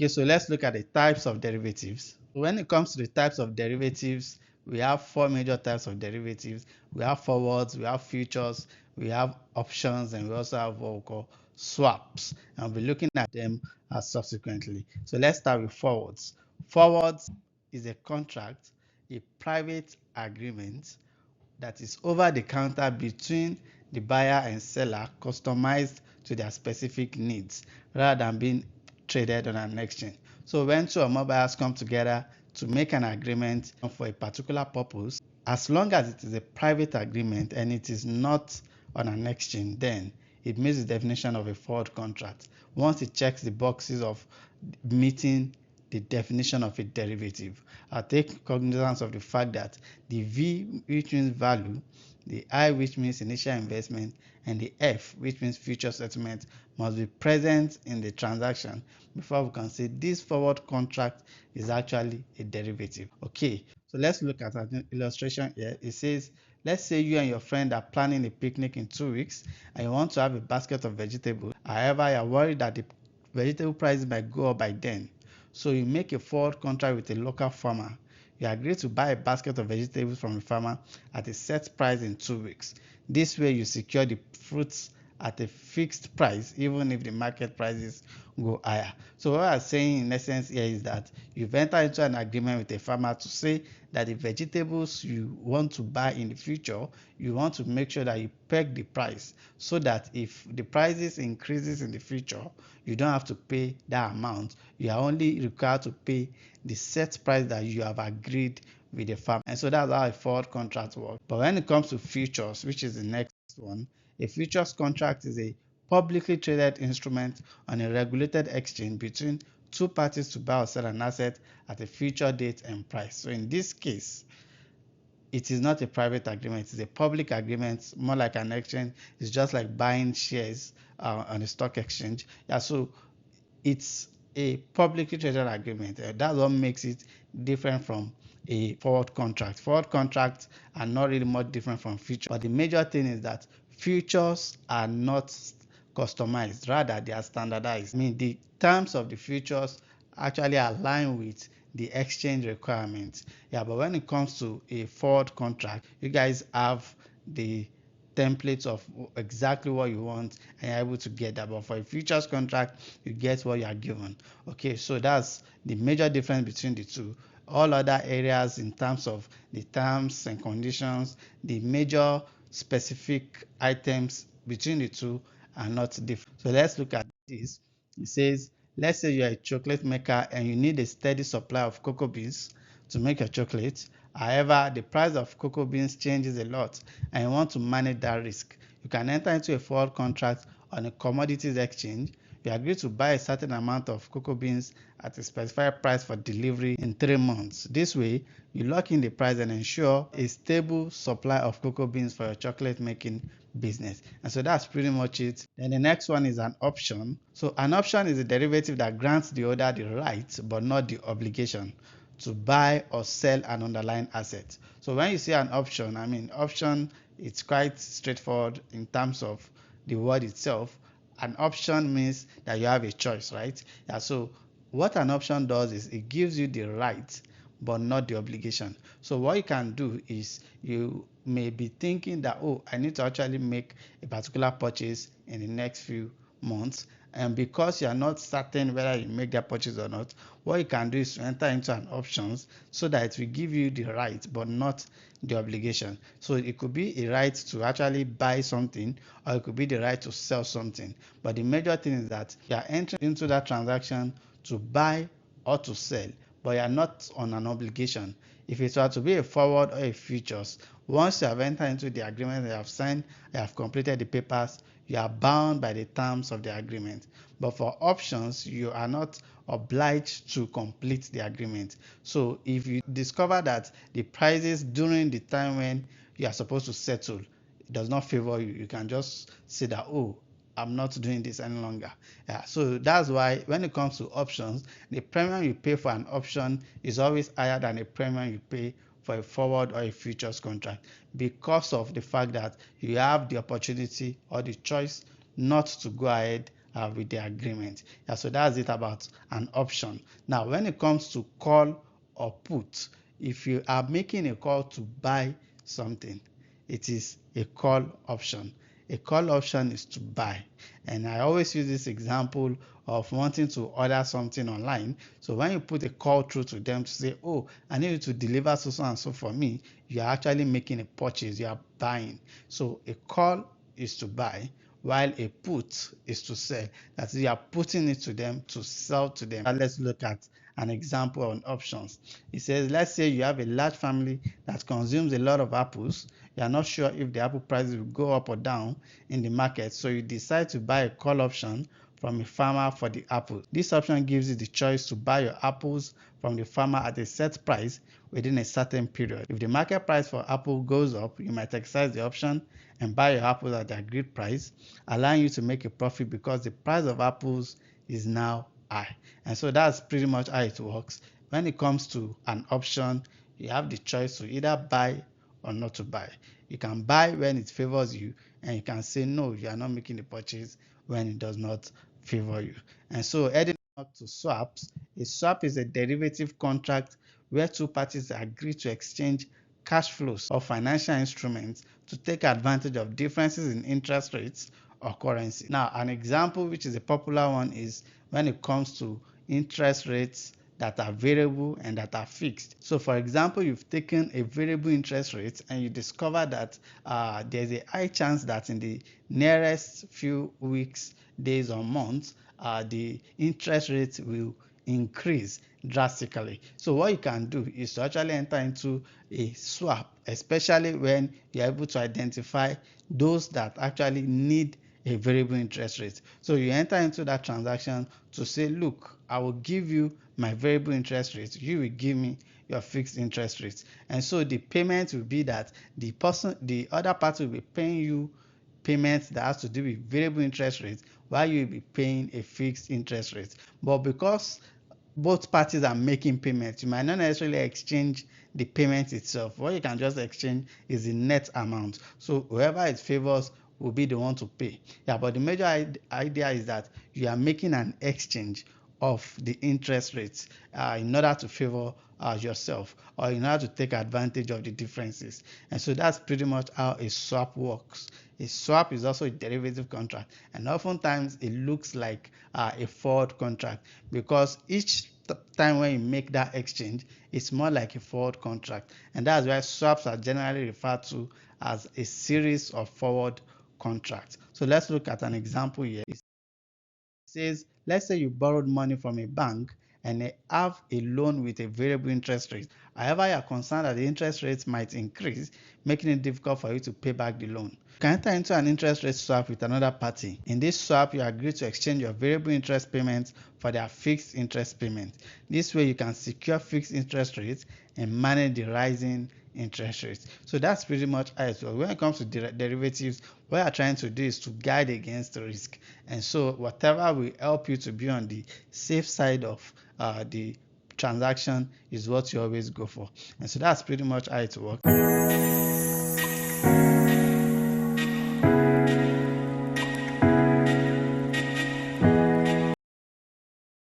Okay, so let's look at the types of derivatives. When it comes to the types of derivatives, we have four major types of derivatives. We have forwards, we have futures, we have options, and we also have what we call swaps. And we'll be looking at them subsequently. So let's start with forwards. Forwards is a contract, a private agreement that is over the counter between the buyer and seller, customized to their specific needs rather than being traded on an exchange. So when two or more buyers come together to make an agreement for a particular purpose, as long as it is a private agreement and it is not on an exchange, then it meets the definition of a forward contract once it checks the boxes of meeting the definition of a derivative. I take cognizance of the fact that the V, which means value, the I, which means initial investment, and the F, which means future settlement, must be present in the transaction before we can say this forward contract is actually a derivative. Okay, so let's look at an illustration here. It says, let's say you and your friend are planning a picnic in 2 weeks and you want to have a basket of vegetables. However, you are worried that the vegetable prices might go up by then. So you make a forward contract with a local farmer. You agree to buy a basket of vegetables from a farmer at a set price in 2 weeks. This way you secure the fruits at a fixed price even if the market prices go higher. So what I'm saying in essence here is that you've entered into an agreement with a farmer to say that the vegetables you want to buy in the future, you want to make sure that you peg the price so that if the prices increases in the future, you don't have to pay that amount. You are only required to pay the set price that you have agreed with the farmer. And so that's how a forward contract works. But when it comes to futures, which is the next one, a futures contract is a publicly traded instrument on a regulated exchange between two parties to buy or sell an asset at a future date and price. So in this case, it is not a private agreement, it's a public agreement, more like an exchange. It's just like buying shares on a stock exchange. Yeah, so it's a publicly traded agreement. That's what makes it different from a forward contract. Forward contracts are not really much different from futures, but the major thing is that futures are not customized, rather they are standardized. I mean, the terms of the futures actually align with the exchange requirements. Yeah, but when it comes to a forward contract, you guys have the templates of exactly what you want and you're able to get that. But for a futures contract, you get what you are given. Okay, so that's the major difference between the two. All other areas in terms of the terms and conditions, the major specific items between the two are not different. So let's look at this. It says, let's say you're a chocolate maker and you need a steady supply of cocoa beans to make your chocolate. However, the price of cocoa beans changes a lot and you want to manage that risk. You can enter into a forward contract on a commodities exchange. You agree to buy a certain amount of cocoa beans at a specified price for delivery in 3 months. This way, you lock in the price and ensure a stable supply of cocoa beans for your chocolate making business. And so that's pretty much it. Then the next one is an option. So an option is a derivative that grants the holder the right but not the obligation to buy or sell an underlying asset. So when you see an option, I mean option, it's quite straightforward in terms of the word itself. An option means that you have a choice, right? Yeah, so what an option does is it gives you the right but not the obligation. So what you can do is you may be thinking that, oh, I need to actually make a particular purchase in the next few months, and because you are not certain whether you make that purchase or not, what you can do is to enter into an options so that it will give you the right but not the obligation. So it could be a right to actually buy something or it could be the right to sell something, but the major thing is that you are entering into that transaction to buy or to sell, but you are not on an obligation. If it were to be a forward or a futures, once you have entered into the agreement, you have signed, you have completed the papers, you are bound by the terms of the agreement. But for options, you are not obliged to complete the agreement. So if you discover that the prices during the time when you are supposed to settle does not favor you, you can just say that, oh, I'm not doing this any longer. Yeah, so that's why when it comes to options, the premium you pay for an option is always higher than the premium you pay for a forward or a futures contract, because of the fact that you have the opportunity or the choice not to go ahead with the agreement. Yeah, so that's it about an option. Now, when it comes to call or put, if you are making a call to buy something, it is a call option. A call option is to buy. And I always use this example of wanting to order something online. So when you put a call through to them to say, oh, I need you to deliver so and so for me, you are actually making a purchase, you are buying. So a call is to buy, while a put is to sell. That is, you are putting it to them to sell to them. Now let's look at an example on options. It says, let's say you have a large family that consumes a lot of apples. You are not sure if the apple prices will go up or down in the market, so you decide to buy a call option from a farmer for the apple. This option gives you the choice to buy your apples from the farmer at a set price within a certain period. If the market price for apple goes up, you might exercise the option and buy your apples at the agreed price, allowing you to make a profit because the price of apples is now high. And so that's pretty much how it works. When it comes to an option, you have the choice to either buy or not to buy. You can buy when it favors you, and you can say no, you are not making the purchase when it does not favor you. And so heading up to swaps, a swap is a derivative contract where two parties agree to exchange cash flows or financial instruments to take advantage of differences in interest rates or currency. Now, an example which is a popular one is when it comes to interest rates that are variable and that are fixed. So for example, you've taken a variable interest rate and you discover that there's a high chance that in the nearest few weeks, days or months, the interest rate will increase drastically. So what you can do is to actually enter into a swap, especially when you're able to identify those that actually need a variable interest rate. So you enter into that transaction to say, look, I will give you my variable interest rate, you will give me your fixed interest rate. And so the payment will be that the other party will be paying you payments that has to do with variable interest rates, while you will be paying a fixed interest rate. But because both parties are making payments, you might not necessarily exchange the payment itself. What you can just exchange is the net amount. So whoever it favors will be the one to pay. Yeah, but the major idea is that you are making an exchange of the interest rates in order to favor yourself, or in order to take advantage of the differences. And so that's pretty much how a swap works. A swap is also a derivative contract, and oftentimes it looks like a forward contract, because each time when you make that exchange, it's more like a forward contract, and that's why swaps are generally referred to as a series of forward contracts. So let's look at an example here. It says, let's say you borrowed money from a bank and they have a loan with a variable interest rate. However, you are concerned that the interest rates might increase, making it difficult for you to pay back the loan. You can enter into an interest rate swap with another party. In this swap, you agree to exchange your variable interest payments for their fixed interest payment. This way, you can secure fixed interest rates and manage the rising interest rates. So that's pretty much it. When it comes to derivatives, what you are trying to do is to guide against the risk. And so whatever will help you to be on the safe side of the transaction is what you always go for. And so that's pretty much how it works.